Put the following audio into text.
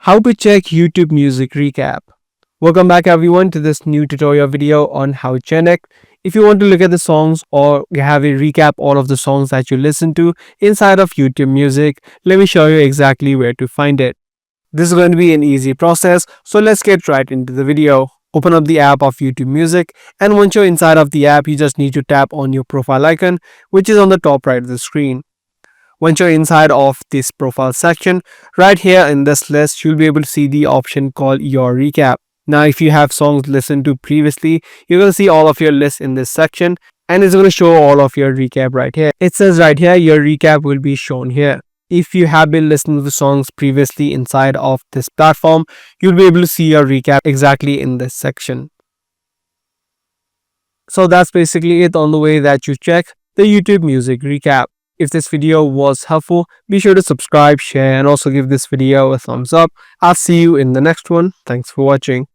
How to check YouTube Music Recap. Welcome back everyone to this new tutorial video on how to check. If you want to look at the songs or have a recap all of the songs that you listen to inside of YouTube Music, let me show you exactly where to find it. This is going to be an easy process, so let's get right into the video. Open up the app of YouTube Music, and once you're inside of the app, you just need to tap on your profile icon, which is on the top right of the screen. Once you're inside of this profile section, right here in this list, you'll be able to see the option called Your Recap. Now, if you have songs listened to previously, you're going to see all of your lists in this section, and it's going to show all of your recap right here. It says right here, your recap will be shown here. If you have been listening to the songs previously inside of this platform, you'll be able to see your recap exactly in this section. So that's basically it on the way that you check the YouTube Music Recap. If this video was helpful, be sure to subscribe, share, and also give this video a thumbs up. I'll see you in the next one. Thanks for watching.